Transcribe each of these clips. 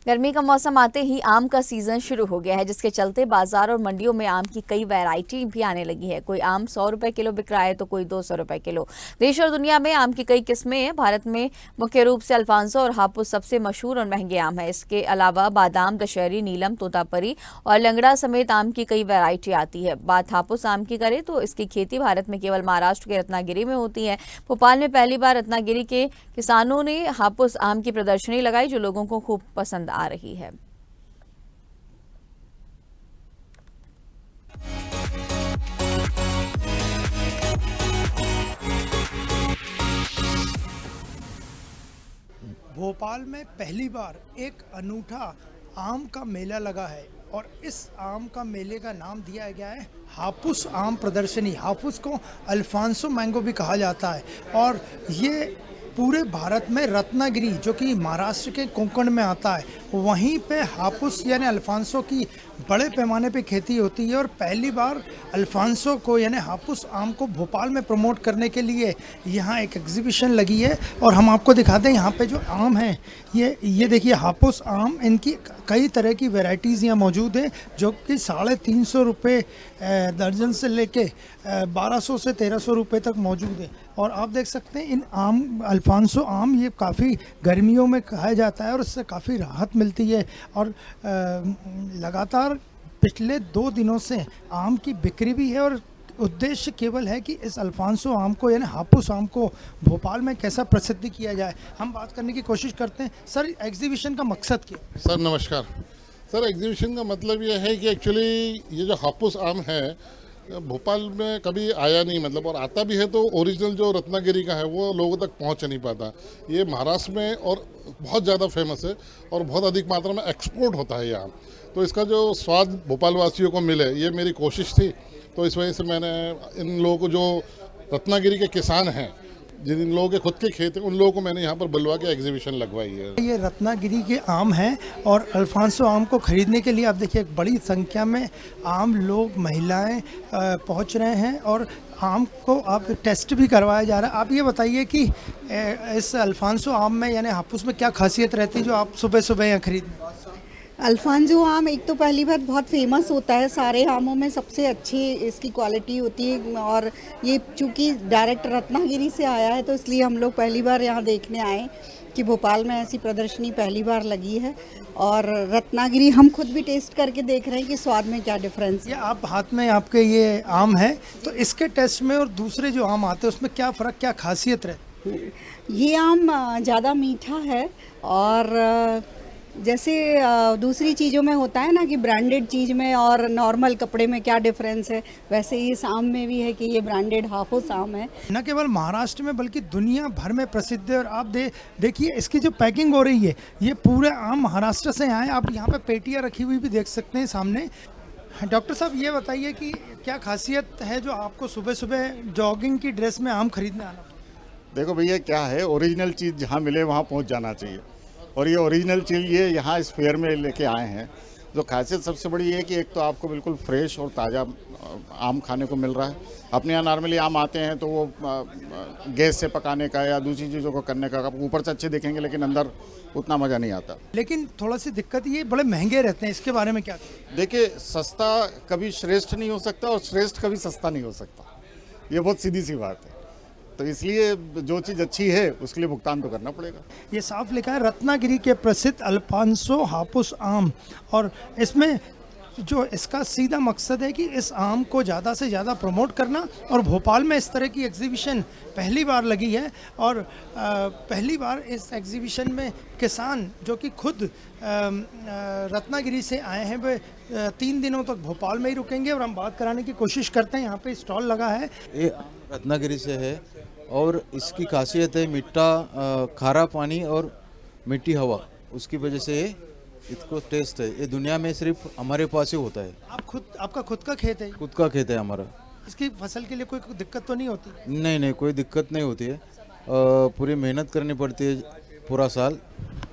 गर्मी का मौसम आते ही आम का सीजन शुरू हो गया है, जिसके चलते बाजार और मंडियों में आम की कई वैरायटी भी आने लगी है। कोई आम 100 रुपए किलो बिक रहा है तो कोई 200 रुपए किलो। देश और दुनिया में आम की कई किस्में हैं। भारत में मुख्य रूप से अल्फांसो और हापुस सबसे मशहूर और महंगे आम है। इसके अलावा बादाम, दशहरी, नीलम, तोतापरी और लंगड़ा समेत आम की कई वैरायटी आती है। बात हापुस आम की करें तो इसकी खेती भारत में केवल महाराष्ट्र के रत्नागिरी में होती है। भोपाल में पहली बार रत्नागिरी के किसानों ने हापुस आम की प्रदर्शनी लगाई, जो लोगों को खूब पसंद आ रही है। भोपाल में पहली बार एक अनूठा आम का मेला लगा है और इस आम का मेले का नाम दिया गया है हापुस आम प्रदर्शनी। हापुस को अल्फांसो मैंगो भी कहा जाता है और ये पूरे भारत में रत्नागिरी, जो कि महाराष्ट्र के कोंकण में आता है, वहीं पे हापुस यानी अल्फांसो की बड़े पैमाने पे खेती होती है। और पहली बार अल्फांसो को यानी हापुस आम को भोपाल में प्रमोट करने के लिए यहाँ एक एग्जीबिशन लगी है। और हम आपको दिखाते हैं यहाँ पे जो आम है, ये देखिए हापुस आम, इनकी कई तरह की वैरायटीज़ यहाँ मौजूद हैं, जो कि 350 रुपये दर्जन से लेके 1200 से 1300 रुपये तक मौजूद है। और आप देख सकते हैं इन आम, अल्फांसो आम, ये काफ़ी गर्मियों में खाया जाता है और इससे काफ़ी राहत मिलती है। और लगातार पिछले 2 दिनों से आम की बिक्री भी है और उद्देश्य केवल है कि इस अल्फांसो आम को यानी हापुस आम को भोपाल में कैसा प्रसिद्ध किया जाए। हम बात करने की कोशिश करते हैं। सर, एग्जीबिशन का मकसद क्या? सर नमस्कार। सर, एग्जीबिशन का मतलब ये है कि एक्चुअली ये जो हापुस आम है भोपाल में कभी आया नहीं, मतलब, और आता भी है तो ओरिजिनल जो रत्नागिरी का है वो लोगों तक पहुंच नहीं पाता। ये महाराष्ट्र में और बहुत ज़्यादा फेमस है और बहुत अधिक मात्रा में एक्सपोर्ट होता है ये आम। तो इसका जो स्वाद भोपाल वासियों को मिले, ये मेरी कोशिश थी। तो इस वजह से मैंने इन लोगों को, जो रत्नागिरी के किसान हैं, जिन लोगों के खुद के खेत हैं, उन लोगों को मैंने यहाँ पर बुलवा के एग्जीबिशन लगवाई है। ये रत्नागिरी के आम हैं और अल्फांसो आम को खरीदने के लिए आप देखिए एक बड़ी संख्या में आम लोग, महिलाएं पहुँच रहे हैं और आम को आप टेस्ट भी करवाया जा रहा है। आप ये बताइए कि इस अल्फांसो आम में यानी हापुस में क्या खासियत रहती है जो आप सुबह सुबह यहाँ खरीद? अल्फांसो आम एक तो पहली बात बहुत फेमस होता है, सारे आमों में सबसे अच्छी इसकी क्वालिटी होती है। और ये चूँकि डायरेक्ट रत्नागिरी से आया है तो इसलिए हम लोग पहली बार यहाँ देखने आए कि भोपाल में ऐसी प्रदर्शनी पहली बार लगी है। और रत्नागिरी हम खुद भी टेस्ट करके देख रहे हैं कि स्वाद में क्या डिफरेंस है। ये आप हाथ में आपके ये आम है, तो इसके टेस्ट में और दूसरे जो आम आते हैं उसमें क्या फ़र्क, क्या खासियत रहती? ये आम ज़्यादा मीठा है और जैसे दूसरी चीज़ों में होता है ना कि ब्रांडेड चीज़ में और नॉर्मल कपड़े में क्या डिफरेंस है, वैसे ही इस आम में भी है कि ये ब्रांडेड हापुस आम है। न केवल महाराष्ट्र में बल्कि दुनिया भर में प्रसिद्ध है। और आप देखिए इसकी जो पैकिंग हो रही है, ये पूरे आम महाराष्ट्र से आए। आप यहाँ पे पेटियाँ रखी हुई भी देख सकते हैं सामने। डॉक्टर साहब, ये बताइए कि क्या खासियत है जो आपको सुबह सुबह जॉगिंग की ड्रेस में आम खरीदने आना? देखो भैया, क्या है, ओरिजिनल चीज़ जहाँ मिले वहाँ पहुँच जाना चाहिए। और ये ओरिजिनल चीज़ ये यहाँ इस फेयर में लेके आए हैं। जो खासियत सबसे बड़ी है कि एक तो आपको बिल्कुल फ्रेश और ताज़ा आम खाने को मिल रहा है। अपने यहाँ नॉर्मली आम आते हैं तो वो गैस से पकाने का या दूसरी चीज़ों को करने का, आप ऊपर से अच्छे दिखेंगे लेकिन अंदर उतना मज़ा नहीं आता। लेकिन थोड़ा सी दिक्कत ये बड़े महंगे रहते हैं, इसके बारे में क्या? देखिए, सस्ता कभी श्रेष्ठ नहीं हो सकता और श्रेष्ठ कभी सस्ता नहीं हो सकता। ये बहुत सीधी सी बात है। तो इसलिए जो चीज़ अच्छी है उसके लिए भुगतान तो करना पड़ेगा। ये साफ लिखा है रत्नागिरी के प्रसिद्ध अल्फांसो हापुस आम। और इसमें जो इसका सीधा मकसद है कि इस आम को ज़्यादा से ज़्यादा प्रमोट करना। और भोपाल में इस तरह की एग्जीबिशन पहली बार लगी है और पहली बार इस एग्जीबिशन में किसान जो कि खुद रत्नागिरी से आए हैं, वे 3 दिनों तक भोपाल में ही रुकेंगे। और हम बात कराने की कोशिश करते हैं। यहाँ पे स्टॉल लगा है। ये रत्नागिरी से है और इसकी खासियत है मीठा खारा पानी और मीठी हवा, उसकी वजह से इसको टेस्ट है। ये दुनिया में सिर्फ हमारे पास ही होता है। आपका खुद का खेत है? खुद का खेत है हमारा। इसकी फसल के लिए कोई दिक्कत तो नहीं होती? नहीं, कोई दिक्कत नहीं होती है। पूरी मेहनत करनी पड़ती है पूरा साल।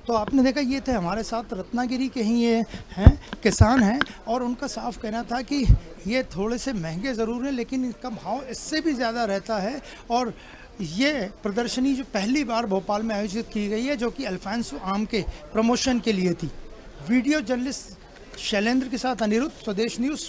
तो आपने देखा, ये थे हमारे साथ रत्नागिरी के ही ये हैं, किसान हैं, और उनका साफ कहना था कि ये थोड़े से महंगे ज़रूर हैं लेकिन इनका भाव इससे भी ज़्यादा रहता है। और ये प्रदर्शनी जो पहली बार भोपाल में आयोजित की गई है, जो कि अल्फांसो आम के प्रमोशन के लिए थी। वीडियो जर्नलिस्ट शैलेंद्र के साथ अनिरुद्ध, स्वदेश न्यूज़।